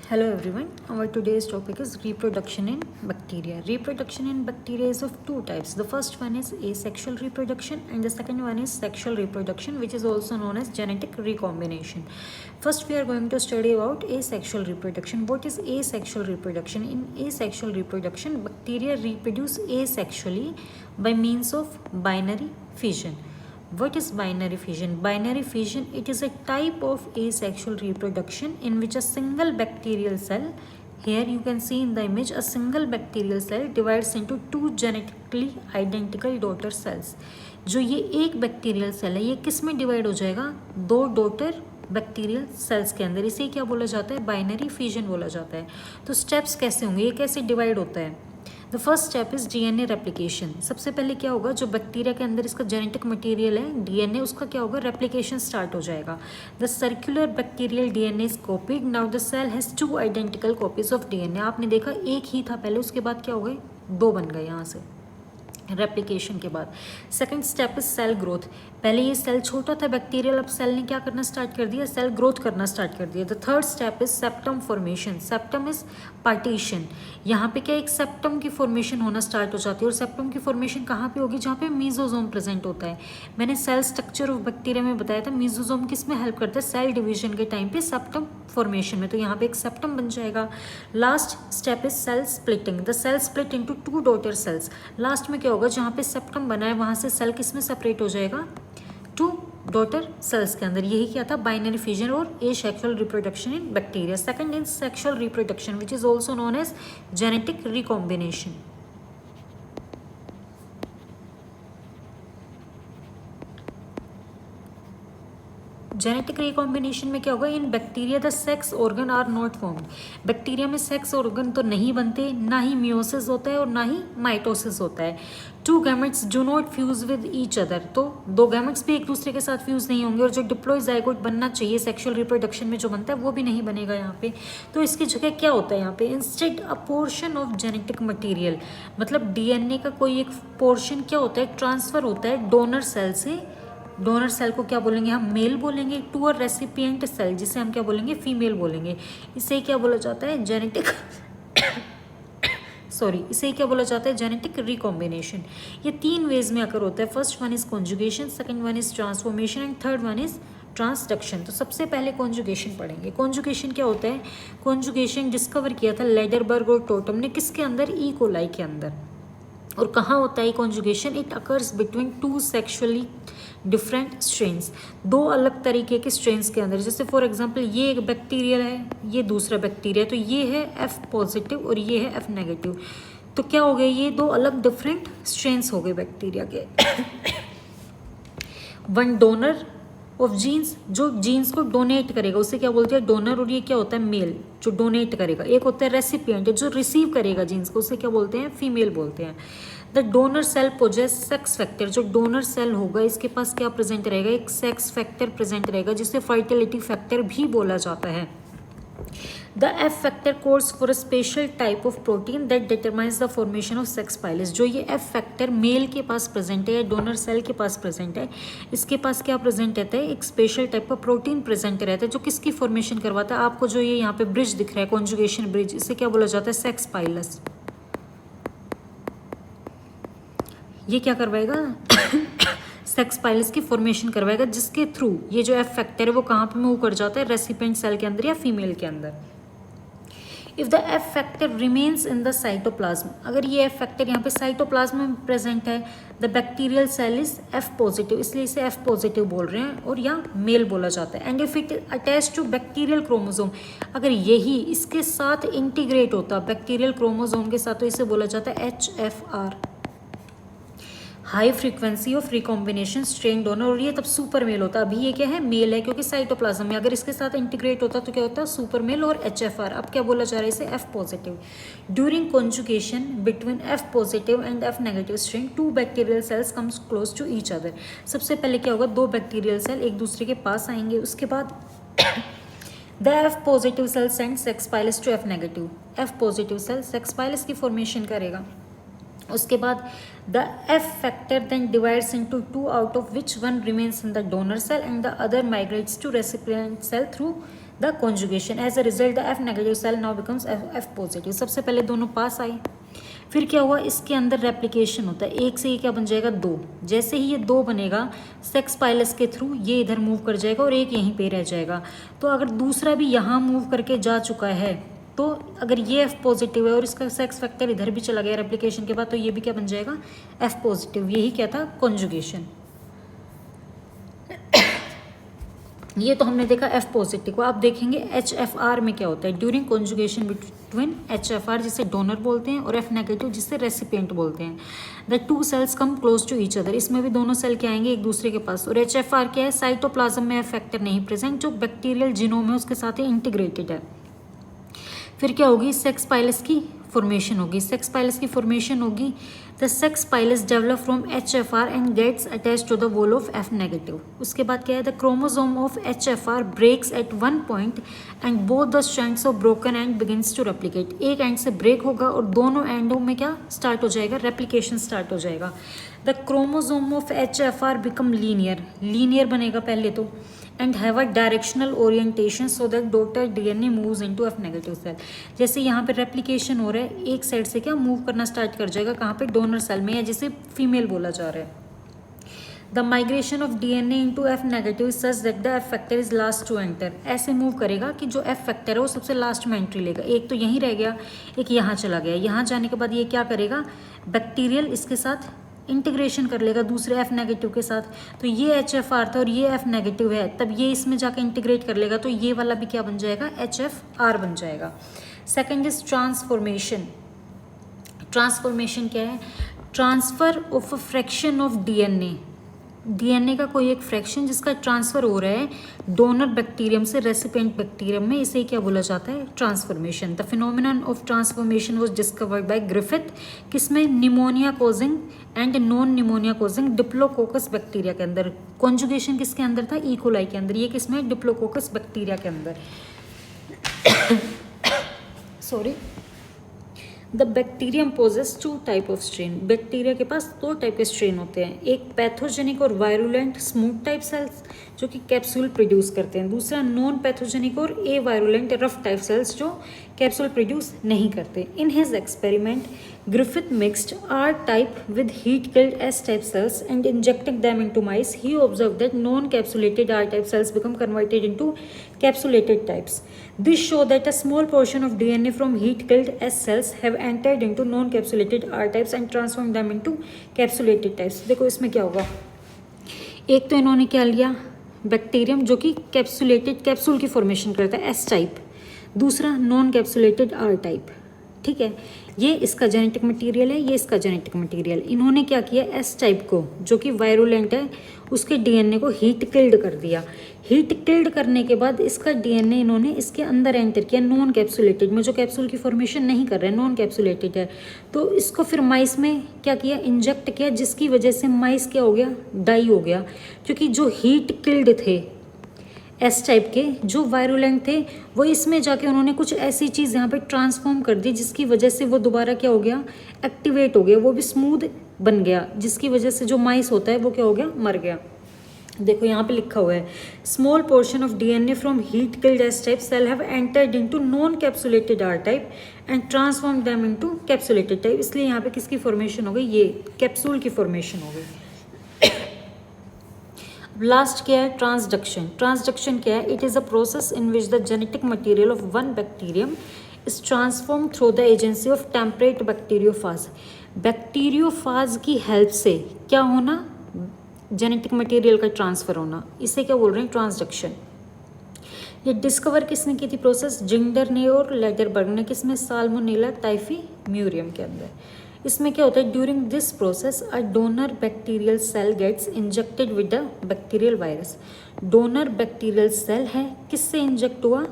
Hello everyone, our today's topic is reproduction in bacteria. Reproduction in bacteria is of two types. The first one is asexual reproduction and the second one is sexual reproduction, which is also known as genetic recombination. First we are going to study about asexual reproduction. What is asexual reproduction? In asexual reproduction, bacteria reproduce asexually by means of binary fission. What is binary fission? Binary fission, it is a type of asexual reproduction in which a single bacterial cell, here you can see in the image, a single bacterial cell divides into two genetically identical daughter cells. जो ये एक bacterial cell है, ये किस में divide हो जाएगा? दो डॉटर बैक्टीरियल सेल्स के अंदर. इसे क्या बोला जाता है? बाइनरी फिजन बोला जाता है. तो स्टेप्स कैसे होंगे, ये कैसे डिवाइड होता है? The first step is DNA replication. सबसे पहले क्या होगा, जो बैक्टीरिया के अंदर इसका जेनेटिक मटेरियल है डीएनए, उसका क्या होगा? रेप्लिकेशन स्टार्ट हो जाएगा. The circular bacterial DNA is copied. Now the cell has two identical copies of DNA. आपने देखा एक ही था पहले, उसके बाद क्या हो गए? दो बन गए यहाँ से रेप्लिकेशन के बाद. Second step is cell growth. पहले ये सेल छोटा था बैक्टीरियल, अब सेल ने क्या करना स्टार्ट कर दिया? सेल ग्रोथ करना स्टार्ट कर दिया. The third step is septum formation. Septum is partition. यहाँ पे क्या एक सेप्टम की फॉर्मेशन होना स्टार्ट हो जाती है. और सेप्टम की फॉर्मेशन कहाँ पे होगी? जहाँ पे मीजोजोम प्रेजेंट होता है. मैंने सेल स्ट्रक्चर ऑफ बैक्टीरिया में बताया था मीजोजोम किस में हेल्प करता है? सेल डिवीजन के टाइम पे सेप्टम फॉर्मेशन में. तो यहाँ पे एक सेप्टम बन जाएगा. Last step is cell splitting. The cell split into two daughter cells. लास्ट में क्या होगा? जहाँ पे सेप्टम बना है वहाँ से सेल किस में सेपरेट हो जाएगा? टू डॉटर सेल्स के अंदर. यही क्या था? बाइनरी फिजन और asexual reproduction in bacteria. Second is sexual reproduction which is also known as genetic recombination. Genetic recombination में क्या होगा? In bacteria the sex organ are not formed. Bacteria में सेक्स ऑर्गन तो नहीं बनते, ना ही मियोसिस होता है और ना ही माइटोसिस होता है. Two gametes do not fuse with each other. तो दो गैमेट्स भी एक दूसरे के साथ फ्यूज नहीं होंगे और जो डिप्लॉय जाइगोट बनना चाहिए सेक्सुअल रिप्रोडक्शन में जो बनता है वो भी नहीं बनेगा यहाँ पे. तो इसकी जगह क्या होता है यहाँ पे? Instead a portion of genetic material, मतलब डीएनए का कोई एक पोर्शन क्या होता है? ट्रांसफर होता है डोनर सेल से. डोनर सेल को क्या बोलेंगे हम? मेल बोलेंगे. टू अ रेसिपिएंट सेल, जिसे हम क्या बोलेंगे? फीमेल बोलेंगे. इसे क्या बोला जाता है? जेनेटिक इसे क्या बोला जाता है? Genetic recombination. ये तीन वेज में अगर होता है. First one is conjugation, second one is transformation and third one is transduction. तो सबसे पहले कॉन्जुगेशन पढ़ेंगे. कॉन्जुगेशन क्या होता है? कॉन्जुगेशन डिस्कवर किया था लेडरबर्ग और टोटम ने. किसके अंदर? ई कोलाई के अंदर. और कहाँ होता है conjugation? It occurs between two sexually different strains. दो अलग तरीके के स्ट्रेन्स के अंदर. जैसे फॉर एग्जांपल ये एक बैक्टीरिया है, ये दूसरा बैक्टीरिया है. तो ये है एफ पॉजिटिव और ये है एफ नेगेटिव. तो क्या हो गए? ये दो अलग डिफरेंट स्ट्रेन्स हो गए बैक्टीरिया के. वन डोनर ऑफ जीन्स, जो जीन्स को डोनेट करेगा उसे क्या बोलते हैं? डोनर. और ये क्या होता है? मेल, जो डोनेट करेगा. एक होता है रेसिपिएंट, जो रिसीव करेगा जीन्स को, उसे क्या बोलते हैं? फीमेल बोलते हैं. The donor cell possess sex factor. जो डोनर सेल होगा इसके पास क्या प्रेजेंट रहेगा? एक सेक्स फैक्टर प्रेजेंट रहेगा, जिसे फर्टिलिटी फैक्टर भी बोला जाता है. The F factor codes for a special type of protein that determines the formation of sex pilus. जो ये एफ फैक्टर मेल के पास प्रेजेंट है, डोनर सेल के पास प्रेजेंट है, इसके पास क्या प्रेजेंट रहता है? एक स्पेशल टाइप का प्रोटीन प्रेजेंट रहता है जो किसकी फॉर्मेशन करवाता है? आपको जो ये यहाँ पे ब्रिज दिख रहा है, कॉन्जुगेशन ब्रिज, इसे क्या बोला जाता है? Sex pilus. ये क्या करवाएगा? सेक्स पाइलस की फॉर्मेशन करवाएगा, जिसके थ्रू ये जो एफ फैक्टर है वो कहाँ पे मूव कर जाता है? रेसिपिएंट सेल के अंदर या फीमेल के अंदर. If the F factor remains in the cytoplasm, अगर ये एफ फैक्टर यहाँ पे साइटोप्लाज्म में प्रेजेंट है, the bacterial cell is F positive, इसलिए इसे एफ पॉजिटिव बोल रहे हैं और यहाँ मेल बोला जाता है. And if it attach to bacterial chromosome, अगर यही इसके साथ इंटीग्रेट होता बैक्टीरियल क्रोमोसोम के साथ, तो इसे बोला जाता है HFR, high frequency of recombination strain donor. और ये तब सुपर मेल होता. अभी ये क्या है? मेल है, क्योंकि साइटोप्लाज्म में. अगर इसके साथ इंटीग्रेट होता तो क्या होता? सुपर मेल और HFR. अब क्या बोला जा रहा है? इसे F positive. During conjugation between F positive and F negative strain, two bacterial cells comes close to each other. सबसे पहले क्या होगा? दो बैक्टीरियल सेल एक दूसरे के पास आएंगे. उसके बाद the F positive cell send sex pilus to F negative. F positive cell sex pilus की फॉर्मेशन करेगा. उसके बाद the F factor then divides into two, out of which one remains in the donor cell and the other migrates to recipient cell through the conjugation. As a result the F negative cell now becomes F positive. सबसे पहले दोनों पास आए, फिर क्या हुआ, इसके अंदर replication होता है, एक से ये क्या बन जाएगा 2। जैसे ही ये 2 बनेगा सेक्स पाइलस के थ्रू ये इधर मूव कर जाएगा और एक यहीं पे रह जाएगा। तो अगर दूसरा भी यहाँ मूव करके जा चुका है, तो अगर ये F पॉजिटिव है और इसका सेक्स फैक्टर इधर भी चला गया रेप्लिकेशन के बाद, तो ये भी क्या बन जाएगा F पॉजिटिव। यही क्या था, कॉन्जुगेशन। ये तो हमने देखा F पॉजिटिव को। आप देखेंगे HFR में क्या होता है, ड्यूरिंग कॉन्जुगेशन बिटवीन HFR जिसे डोनर बोलते हैं और F नेगेटिव जिसे रेसिपिएंट बोलते हैं, the 2 cells come close to each other. इसमें भी दोनों सेल क्या आएंगे, एक दूसरे के पास। और HFR क्या है, साइटोप्लाज्म में F फैक्टर नहीं प्रेजेंट, जो बैक्टीरियल जीनोम है उसके साथ ही इंटीग्रेटेड है। फिर क्या होगी, सेक्स पाइलस की फॉर्मेशन होगी। सेक्स पाइलस की फॉर्मेशन होगी, the sex pilus develop from HFR and gets attach to the wall of F negative. उसके बाद क्या है, the chromosome of HFR breaks at one point and both the strands of broken end begins to replicate. एक end से break होगा और दोनों एंडों में क्या स्टार्ट हो जाएगा, रेप्लिकेशन स्टार्ट हो जाएगा। The chromosome of HFR become linear बनेगा पहले तो, and have a directional orientation so that daughter DNA moves into F negative cell. जैसे यहाँ पे रेप्लिकेशन हो रहा है, एक साइड से क्या मूव करना स्टार्ट कर जाएगा, कहाँ पे, डोनर सेल में, या जिसे फीमेल बोला जा रहा है। The migration of DNA into F negative such that the F factor is last to enter. ऐसे मूव करेगा कि जो F फैक्टर है वो सबसे लास्ट में एंट्री लेगा। एक तो यहीं रह गया, एक यहाँ चला गया। यहाँ जाने के बाद ये क्या करेगा, बैक्टीरियल इसके साथ इंटीग्रेशन कर लेगा दूसरे F नेगेटिव के साथ। तो ये HFR था और ये F नेगेटिव है, तब ये इसमें जाकर इंटीग्रेट कर लेगा, तो ये वाला भी क्या बन जाएगा, HFR बन जाएगा। Second is transformation. ट्रांसफॉर्मेशन क्या है, transfer of a fraction of DNA का कोई एक फ्रैक्शन जिसका ट्रांसफर हो रहा है डोनर बैक्टीरियम से रेसिपिएंट बैक्टीरियम में, इसे क्या बोला जाता है, transformation. The phenomenon of transformation was discovered by Griffith, किसमें, pneumonia causing and non pneumonia causing diplococcus bacteria के अंदर। कॉन्जुगेशन किसके अंदर था, ई कोलाई के अंदर। ये किसमें, डिप्लोकोकस बैक्टीरिया के अंदर। Sorry. The bacterium possess 2 type of strain. Bacteria के पास 2 टाइप के स्ट्रेन होते हैं, एक पैथोजेनिक और वायरुलेंट स्मूथ टाइप सेल्स जो कि कैप्सूल प्रोड्यूस करते हैं, दूसरा नॉन पैथोजेनिक और ए वायरुलेंट रफ टाइप सेल्स जो कैप्सूल प्रोड्यूस नहीं करते। In his experiment Griffith mixed R type with heat killed S type cells and injecting them into mice. He observed that non-capsulated R type cells become converted into capsulated types. This show that a small portion of DNA from heat killed S cells have entered into non-capsulated R types and transformed them into capsulated types. देखो इसमें क्या होगा, एक तो इन्होंने क्या लिया, bacterium जो कि कैप्सुलेटेड कैप्सूल की फॉर्मेशन करता है S टाइप, दूसरा नॉन कैप्सुलेटेड R टाइप। ठीक है, ये इसका जेनेटिक मटेरियल है, ये इसका जेनेटिक मटेरियल। इन्होंने क्या किया, एस टाइप को जो कि वायरुलेंट है उसके DNA को हीट किल्ड कर दिया। हीट किल्ड करने के बाद इसका DNA इन्होंने इसके अंदर एंटर किया नॉन कैप्सुलेटेड में, जो कैप्सूल की फॉर्मेशन नहीं कर रहे, नॉन कैप्सुलेटेड है। तो इसको फिर माइस में क्या किया, इंजेक्ट किया, जिसकी वजह से माइस क्या हो गया, डाई हो गया। क्योंकि जो हीट किल्ड थे एस टाइप के, जो वायरुलेंट थे, वो इसमें जाके उन्होंने कुछ ऐसी चीज़ यहाँ पे ट्रांसफॉर्म कर दी जिसकी वजह से वो दोबारा क्या हो गया, एक्टिवेट हो गया, वो भी स्मूथ बन गया, जिसकी वजह से जो माइस होता है वो क्या हो गया, मर गया। देखो यहाँ पे लिखा हुआ है, small portion of DNA from heat killed S type cell have entered into non capsulated R type and transform them into capsulated type. इसलिए यहाँ पे किसकी फॉर्मेशन हो गई, ये कैप्सूल की फॉर्मेशन हो गई। लास्ट क्या है, ट्रांसडक्शन। ट्रांसडक्शन क्या है, it is a process in which the genetic material of one bacterium is transform through the agency of temperate bacteriophage. Bacteriophage की हेल्प से क्या होना, जेनेटिक मटेरियल का ट्रांसफर होना, इसे क्या बोल रहे हैं, ट्रांसडक्शन। ये डिस्कवर किसने की थी प्रोसेस, जिंडर ने और लेडरबर्ग ने, किसमें, साल्मोनेला टाइफी म्यूरियम के अंदर। इसमें क्या होता है, during this process a donor bacterial cell gets injected with the bacterial virus. Donor bacterial cell है, किससे इंजेक्ट हुआ,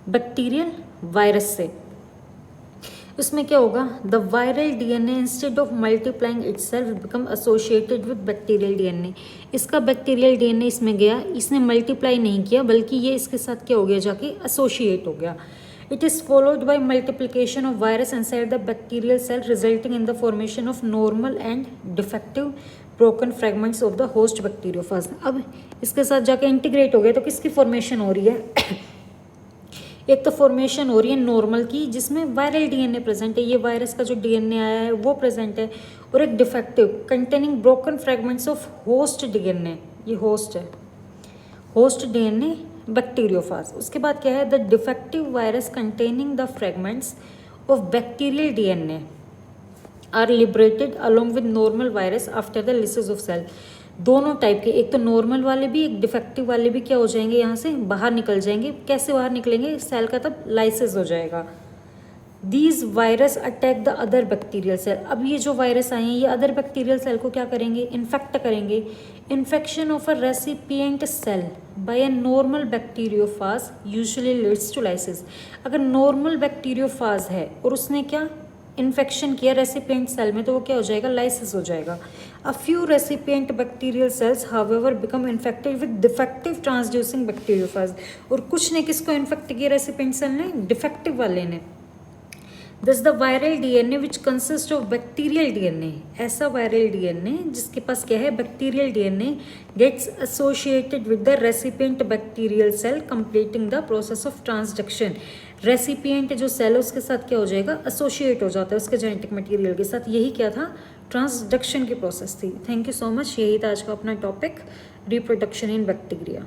बैक्टीरियल वायरस से। उसमें क्या होगा, the viral DNA instead of multiplying itself become associated with bacterial DNA। इसका bacterial DNA इसमें गया, इसने मल्टीप्लाई नहीं किया, बल्कि ये इसके साथ क्या हो गया, जाके एसोसिएट हो गया। It is followed by multiplication of virus inside the bacterial cell, resulting in the formation of normal and defective broken fragments of the host bacteriophage। अब इसके साथ जाके इंटीग्रेट हो गया, तो किसकी फॉर्मेशन हो रही है, एक तो फॉर्मेशन हो रही है नॉर्मल की जिसमें वायरल डीएनए प्रेजेंट है, ये वायरस का जो डीएनए आया है वो प्रेजेंट है, और एक defective containing broken fragments of host DNA, ये होस्ट है, होस्ट डीएनए बैक्टीरियोफाज। उसके बाद क्या है, the defective virus containing the fragments of bacterial DNA are liberated along with normal virus after the lysis of cell. दोनों type के, एक तो नॉर्मल वाले भी एक डिफेक्टिव वाले भी क्या हो जाएंगे, यहाँ से बाहर निकल जाएंगे। कैसे बाहर निकलेंगे, सेल का तब लाइसिस हो जाएगा। These virus attack the other bacterial cell. अब ये जो वायरस आए हैं ये अदर बैक्टीरियल सेल को क्या करेंगे, इन्फेक्ट करेंगे। Infection of a recipient cell by a normal bacteriophage usually leads to lysis. अगर नॉर्मल बैक्टीरियोफाज है और उसने क्या इन्फेक्शन किया रेसिपिएंट सेल में, तो वो क्या हो जाएगा, लाइसिस हो जाएगा। A few recipient bacterial cells however become infected with defective transducing bacteriophage. और कुछ ने किसको इन्फेक्ट किया रेसिपिएंट सेल ने, डिफेक्टिव वाले ने। Thus the viral DNA which consists of bacterial DNA, ऐसा viral DNA जिसके पास क्या है, bacterial DNA gets associated with the recipient bacterial cell completing the process of transduction। recipient जो सेल है उसके साथ क्या हो जाएगा, associate हो जाता है उसके जेनेटिक मटेरियल के साथ। यही क्या था, ट्रांसडक्शन की प्रोसेस थी। Thank you so much. यही था आज का अपना टॉपिक, रिप्रोडक्शन इन बैक्टीरिया।